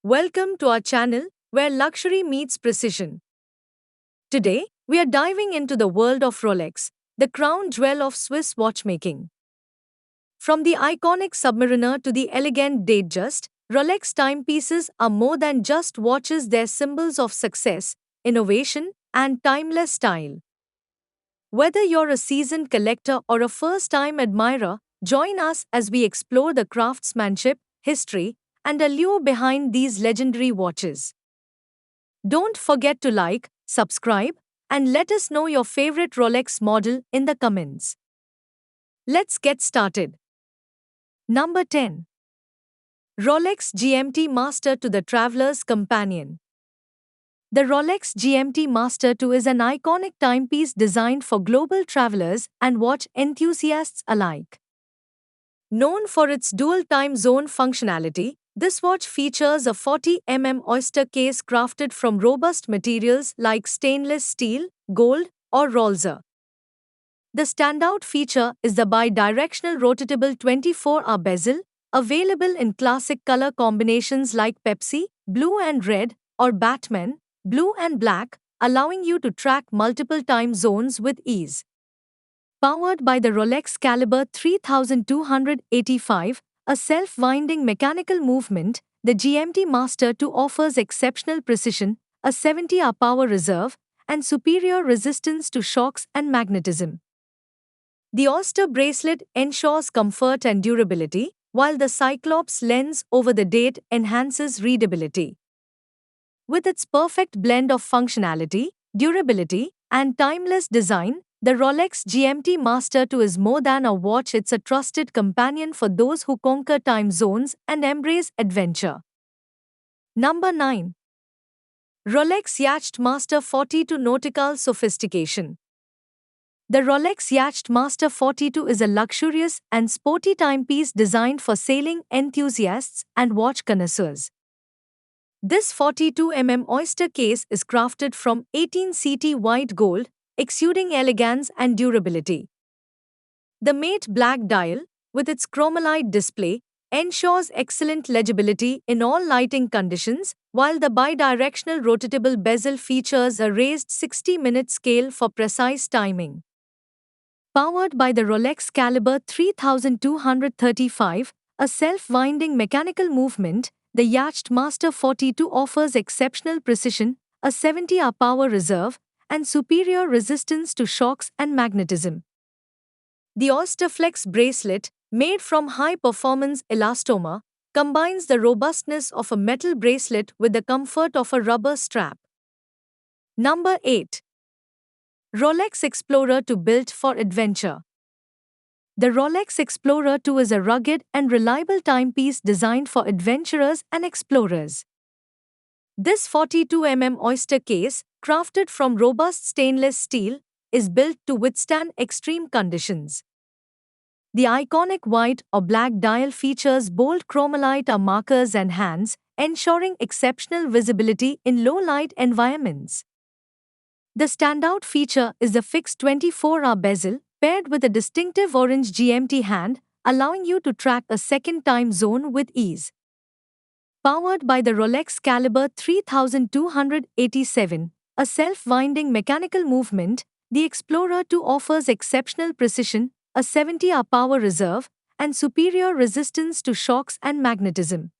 Welcome to our channel where luxury meets precision. Today, we are diving into the world of Rolex, the crown jewel of Swiss watchmaking. From the iconic Submariner to the elegant Datejust, Rolex timepieces are more than just watches, they're symbols of success, innovation, and timeless style. Whether you're a seasoned collector or a first time admirer, join us as we explore the craftsmanship, history, and allure behind these legendary watches. Don't forget to like, subscribe, and let us know your favorite Rolex model in the comments. Let's get started. Number 10. Rolex GMT Master 2, the Traveler's Companion. The Rolex GMT Master 2 is an iconic timepiece designed for global travelers and watch enthusiasts alike. Known for its dual time zone functionality, this watch features a 40 oyster case crafted from robust materials like stainless steel, gold, or Rolzer. The standout feature is the bi-directional rotatable 24-hour bezel, available in classic color combinations like Pepsi, blue and red, or Batman, blue and black, allowing you to track multiple time zones with ease. Powered by the Rolex Caliber 3285, a self-winding mechanical movement, the GMT Master 2 offers exceptional precision, a 70-hour power reserve, and superior resistance to shocks and magnetism. The Oyster bracelet ensures comfort and durability, while the Cyclops lens over the date enhances readability. With its perfect blend of functionality, durability, and timeless design, the Rolex GMT Master 2 is more than a watch, it's a trusted companion for those who conquer time zones and embrace adventure. Number 9. Rolex Yachtmaster 42 Nautical Sophistication. The Rolex Yachtmaster 42 is a luxurious and sporty timepiece designed for sailing enthusiasts and watch connoisseurs. This 42 oyster case is crafted from 18CT white gold, exuding elegance and durability. The matte black dial, with its chromalite display, ensures excellent legibility in all lighting conditions, while the bidirectional rotatable bezel features a raised 60-minute scale for precise timing. Powered by the Rolex Caliber 3235, a self-winding mechanical movement, the Yachtmaster 42 offers exceptional precision, a 70-hour power reserve, and superior resistance to shocks and magnetism. The Oysterflex bracelet, made from high-performance elastomer, combines the robustness of a metal bracelet with the comfort of a rubber strap. Number 8. Rolex Explorer 2, built for adventure. The Rolex Explorer 2 is a rugged and reliable timepiece designed for adventurers and explorers. This 42 oyster case, crafted from robust stainless steel, is built to withstand extreme conditions. The iconic white or black dial features bold chromalite markers and hands, ensuring exceptional visibility in low-light environments. The standout feature is the fixed 24-hour bezel, paired with a distinctive orange GMT hand, allowing you to track a second time zone with ease. Powered by the Rolex Caliber 3287, a self-winding mechanical movement, the Explorer 2 offers exceptional precision, a 70-hour power reserve, and superior resistance to shocks and magnetism.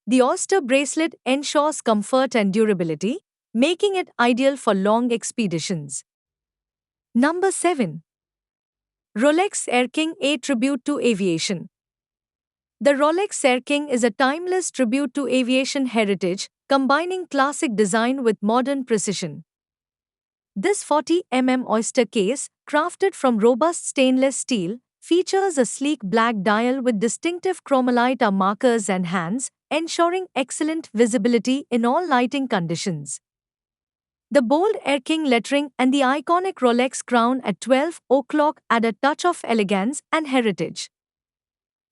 The Oyster bracelet ensures comfort and durability, making it ideal for long expeditions. Number 7. Rolex Air King, a tribute to aviation. The Rolex Air King is a timeless tribute to aviation heritage, combining classic design with modern precision. This 40 oyster case, crafted from robust stainless steel, features a sleek black dial with distinctive chromalite markers and hands, ensuring excellent visibility in all lighting conditions. The bold Air King lettering and the iconic Rolex crown at 12 o'clock add a touch of elegance and heritage.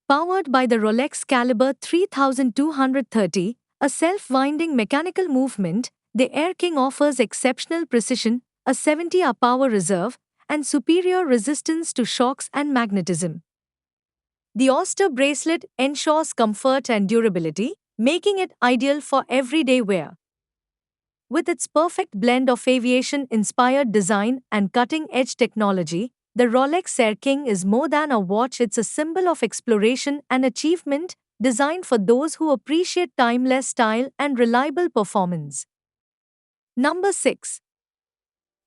Powered by the Rolex Caliber 3230, a self-winding mechanical movement, the Air King offers exceptional precision, a 70-hour power reserve, and superior resistance to shocks and magnetism. The Oyster bracelet ensures comfort and durability, making it ideal for everyday wear. With its perfect blend of aviation inspired design and cutting edge technology, the Rolex Air King is more than a watch, it's a symbol of exploration and achievement, designed for those who appreciate timeless style and reliable performance. Number 6.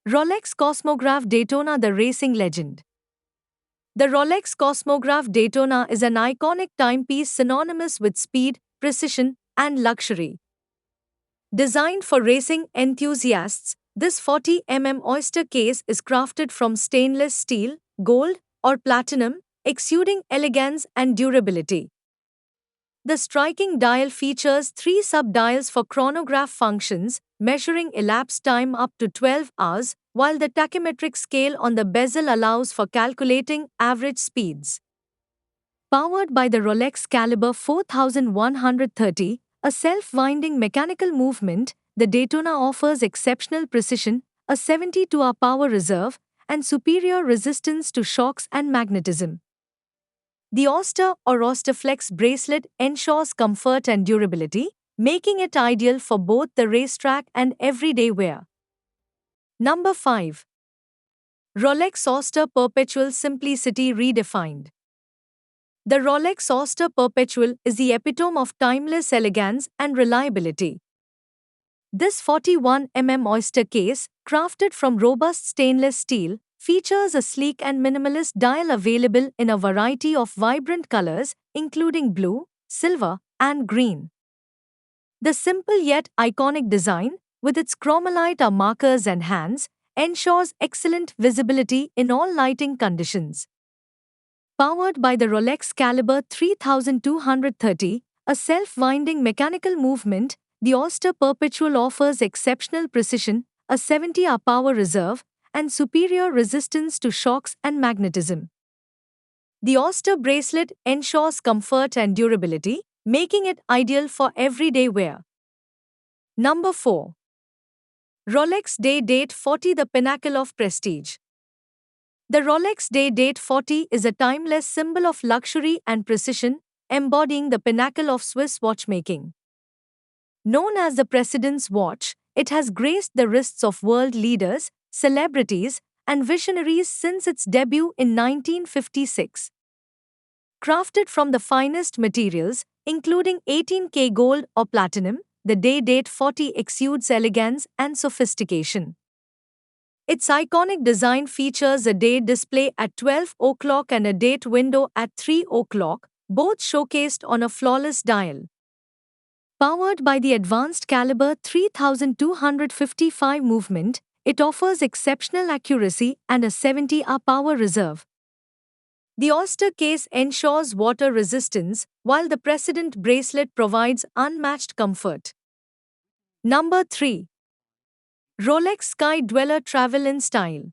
Rolex Cosmograph Daytona, the racing legend. The Rolex Cosmograph Daytona is an iconic timepiece synonymous with speed, precision, and luxury. Designed for racing enthusiasts, this 40 oyster case is crafted from stainless steel, gold, or platinum, exuding elegance and durability. The striking dial features three sub-dials for chronograph functions, measuring elapsed time up to 12 hours, while the tachymetric scale on the bezel allows for calculating average speeds. Powered by the Rolex Caliber 4130, a self-winding mechanical movement, the Daytona offers exceptional precision, a 72-hour power reserve, and superior resistance to shocks and magnetism. The Oyster or Oysterflex bracelet ensures comfort and durability, making it ideal for both the racetrack and everyday wear. Number 5. Rolex Oyster Perpetual Simplicity Redefined. The Rolex Oyster Perpetual is the epitome of timeless elegance and reliability. This 41 oyster case, crafted from robust stainless steel, features a sleek and minimalist dial available in a variety of vibrant colors, including blue, silver, and green. The simple yet iconic design, with its chromalite markers and hands, ensures excellent visibility in all lighting conditions. Powered by the Rolex Caliber 3230, a self-winding mechanical movement, the Oyster Perpetual offers exceptional precision, a 70-hour power reserve, and superior resistance to shocks and magnetism. The Oyster bracelet ensures comfort and durability, making it ideal for everyday wear. Number 4. Rolex Day-Date 40, the pinnacle of prestige. The Rolex Day-Date 40 is a timeless symbol of luxury and precision, embodying the pinnacle of Swiss watchmaking. Known as the President's Watch, it has graced the wrists of world leaders, celebrities, and visionaries since its debut in 1956. Crafted from the finest materials, including 18K gold or platinum, the Day-Date 40 exudes elegance and sophistication. Its iconic design features a date display at 12 o'clock and a date window at 3 o'clock, both showcased on a flawless dial. Powered by the advanced Caliber 3255 movement, it offers exceptional accuracy and a 70-hour power reserve. The Oyster case ensures water resistance, while the President bracelet provides unmatched comfort. Number 3. Rolex Sky Dweller Travel in Style.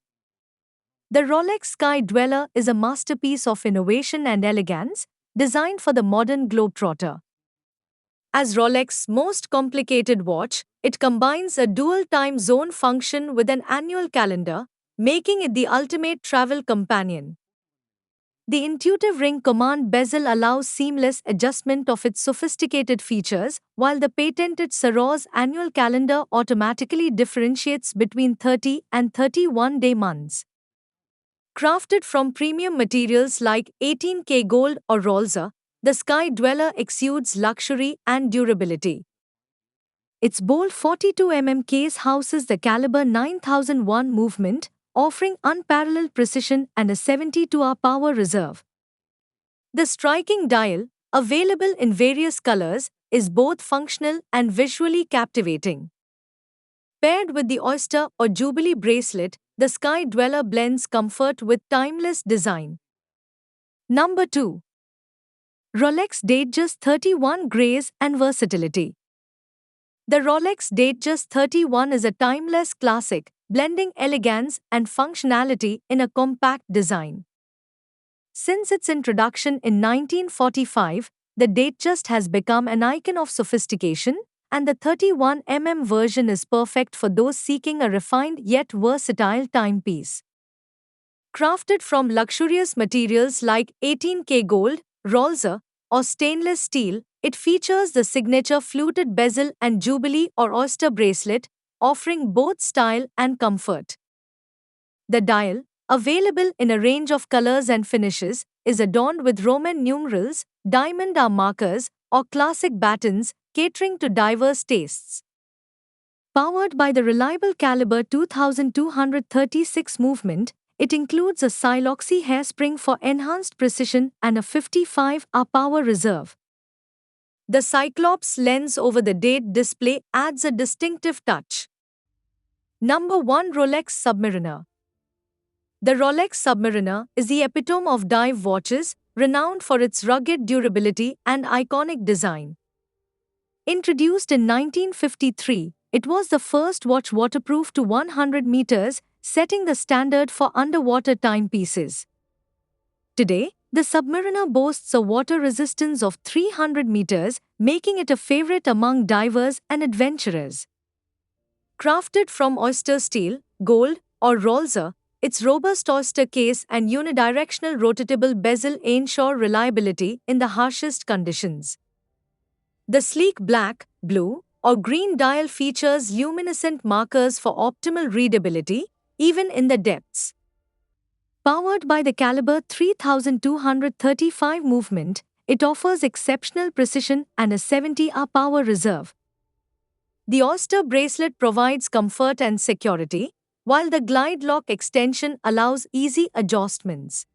The Rolex Sky Dweller is a masterpiece of innovation and elegance, designed for the modern globetrotter. As Rolex's most complicated watch, it combines a dual time zone function with an annual calendar, making it the ultimate travel companion. The intuitive ring command bezel allows seamless adjustment of its sophisticated features, while the patented Saros annual calendar automatically differentiates between 30 and 31-day months. Crafted from premium materials like 18K gold or Rolsa, the Sky Dweller exudes luxury and durability. Its bold 42 case houses the Caliber 9001 movement, offering unparalleled precision and a 72-hour power reserve. The striking dial, available in various colors, is both functional and visually captivating. Paired with the Oyster or Jubilee bracelet, the Sky Dweller blends comfort with timeless design. Number 2. Rolex Datejust 31 Grace and Versatility. The Rolex Datejust 31 is a timeless classic, blending elegance and functionality in a compact design. Since its introduction in 1945, the Datejust has become an icon of sophistication, and the 31 version is perfect for those seeking a refined yet versatile timepiece. Crafted from luxurious materials like 18K gold, Rolsa, or stainless steel, It features the signature fluted bezel and Jubilee or Oyster bracelet, offering both style and comfort. The dial, available in a range of colors and finishes, is adorned with Roman numerals, diamond R markers, or classic battens, catering to diverse tastes. Powered by the reliable caliber 2236 movement, it includes a Siloxy hairspring for enhanced precision and a 55 power reserve. The Cyclops lens over the date display adds a distinctive touch. Number 1, Rolex Submariner. The Rolex Submariner is the epitome of dive watches, renowned for its rugged durability and iconic design. Introduced in 1953, it was the first watch waterproof to 100 meters, setting the standard for underwater timepieces. Today, the Submariner boasts a water resistance of 300 meters, making it a favorite among divers and adventurers. Crafted from oyster steel, gold, or rolsa, its robust oyster case and unidirectional rotatable bezel ensure reliability in the harshest conditions. The sleek black, blue, or green dial features luminescent markers for optimal readability, even in the depths. Powered by the caliber 3235 movement, it offers exceptional precision and a 70 power reserve. The Oyster bracelet provides comfort and security, while the glide lock extension allows easy adjustments.